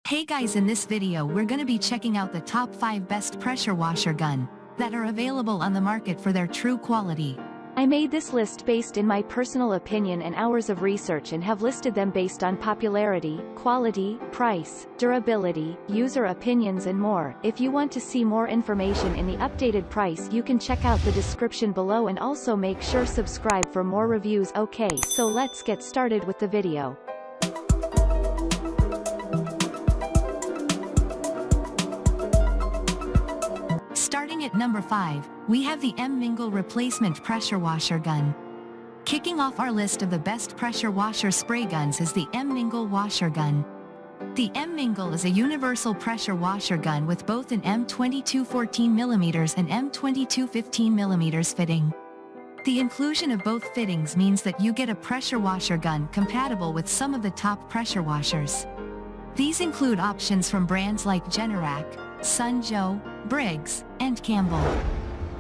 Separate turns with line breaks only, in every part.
Hey guys, in this video we're gonna be checking out the top 5 best pressure washer gun that are available on the market for their true quality.
I made this list based in my personal opinion and hours of research and have listed them based on popularity, quality, price, durability, user opinions and more. If you want to see more information in the updated price, you can check out the description below and also make sure subscribe for more reviews. Okay, so let's get started with the video.
Starting at number 5, we have the Mingle replacement pressure washer gun. Kicking off our list of the best pressure washer spray guns is the Mingle washer gun. The Mingle is a universal pressure washer gun with both an M22 14mm and M22 15mm fitting. The inclusion of both fittings means that you get a pressure washer gun compatible with some of the top pressure washers. These include options from brands like Generac, Sunjo, Briggs, and Campbell.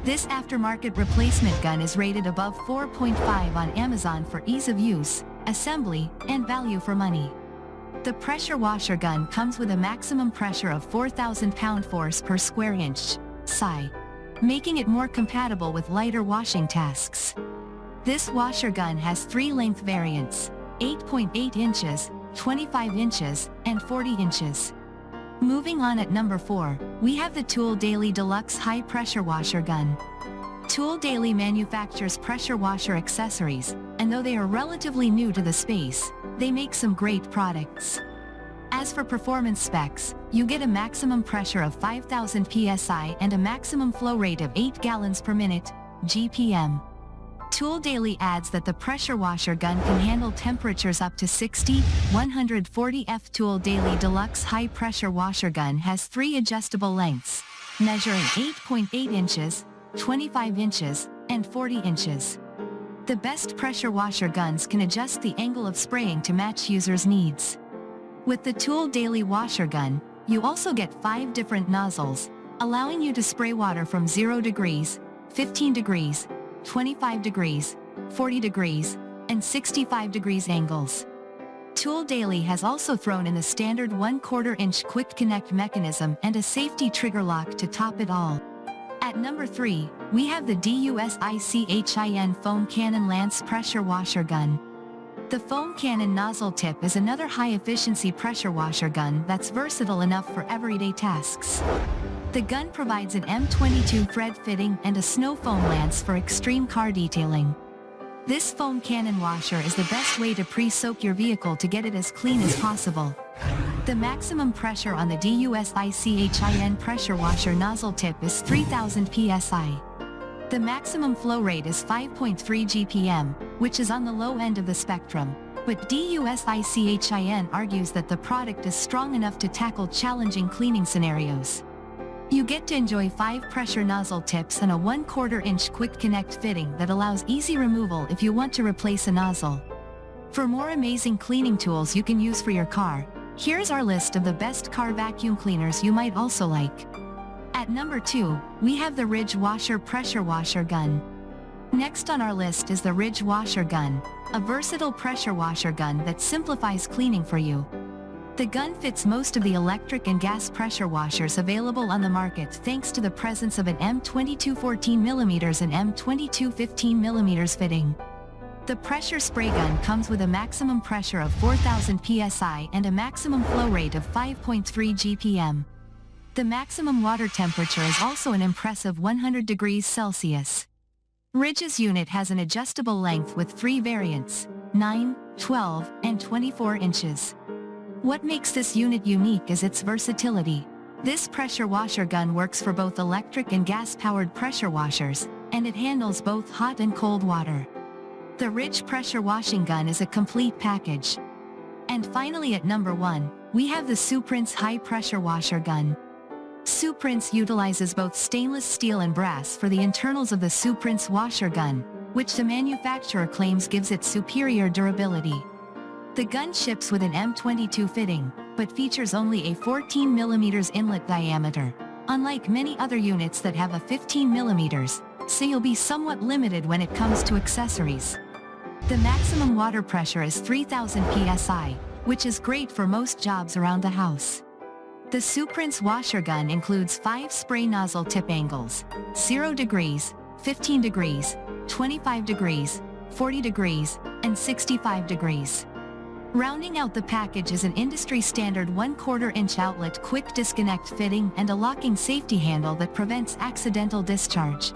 This aftermarket replacement gun is rated above 4.5 on Amazon for ease of use, assembly, and value for money. The pressure washer gun comes with a maximum pressure of 4,000 pound-force per square inch, (psi), making it more compatible with lighter washing tasks. This washer gun has 3 length variants: 8.8 inches, 25 inches, and 40 inches. Moving on at number 4, we have the Tool Daily Deluxe High Pressure Washer Gun. Tool Daily manufactures pressure washer accessories, and though they are relatively new to the space, they make some great products. As for performance specs, you get a maximum pressure of 5,000 psi and a maximum flow rate of 8 gallons per minute, (GPM). Tool Daily adds that the pressure washer gun can handle temperatures up to 60, 140 F. Tool Daily Deluxe High Pressure Washer Gun has 3 adjustable lengths, measuring 8.8 inches, 25 inches, and 40 inches. The best pressure washer guns can adjust the angle of spraying to match users' needs. With the Tool Daily washer gun, you also get 5 different nozzles, allowing you to spray water from 0 degrees, 15 degrees, 25 degrees, 40 degrees, and 65 degrees angles. Tool Daily has also thrown in the standard 1/4 inch quick connect mechanism and a safety trigger lock to top it all. At number 3, we have the DUSICHIN Foam Cannon Lance Pressure Washer Gun. The foam cannon nozzle tip is another high-efficiency pressure washer gun that's versatile enough for everyday tasks. The gun provides an M22 thread fitting and a snow foam lance for extreme car detailing. This foam cannon washer is the best way to pre-soak your vehicle to get it as clean as possible. The maximum pressure on the DUSICHIN pressure washer nozzle tip is 3,000 psi. The maximum flow rate is 5.3 GPM, which is on the low end of the spectrum, but DUSICHIN argues that the product is strong enough to tackle challenging cleaning scenarios. You get to enjoy 5 pressure nozzle tips and a 1/4 inch quick connect fitting that allows easy removal if you want to replace a nozzle. For more amazing cleaning tools you can use for your car, here's our list of the best car vacuum cleaners you might also like. At number 2, we have the Ridge Washer Pressure Washer Gun. Next on our list is the Ridge Washer Gun, a versatile pressure washer gun that simplifies cleaning for you. The gun fits most of the electric and gas pressure washers available on the market thanks to the presence of an M22 14mm and M22 15mm fitting. The pressure spray gun comes with a maximum pressure of 4,000 psi and a maximum flow rate of 5.3 GPM. The maximum water temperature is also an impressive 100 degrees Celsius. Ridge's unit has an adjustable length with 3 variants, 9, 12, and 24 inches. What makes this unit unique is its versatility. This pressure washer gun works for both electric and gas-powered pressure washers, and it handles both hot and cold water. The Ridge pressure washing gun is a complete package. And finally at number 1, we have the Sooprinse High Pressure Washer Gun. Sooprinse utilizes both stainless steel and brass for the internals of the Sooprinse washer gun, which the manufacturer claims gives it superior durability. The gun ships with an M22 fitting, but features only a 14mm inlet diameter, unlike many other units that have a 15mm, so you'll be somewhat limited when it comes to accessories. The maximum water pressure is 3,000 psi, which is great for most jobs around the house. The Sooprinse washer gun includes 5 spray nozzle tip angles: 0 degrees, 15 degrees, 25 degrees, 40 degrees, and 65 degrees. Rounding out the package is an industry-standard 1/4 inch outlet quick disconnect fitting and a locking safety handle that prevents accidental discharge.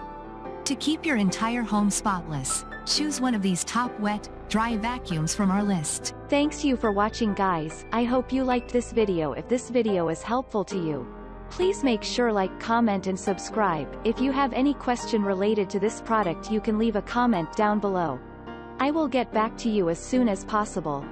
To keep your entire home spotless, choose one of these top wet, dry vacuums from our list.
Thanks you for watching, guys. I hope you liked this video. If this video is helpful to you, please make sure like, comment and subscribe. If you have any question related to this product, you can leave a comment down below. I will get back to you as soon as possible.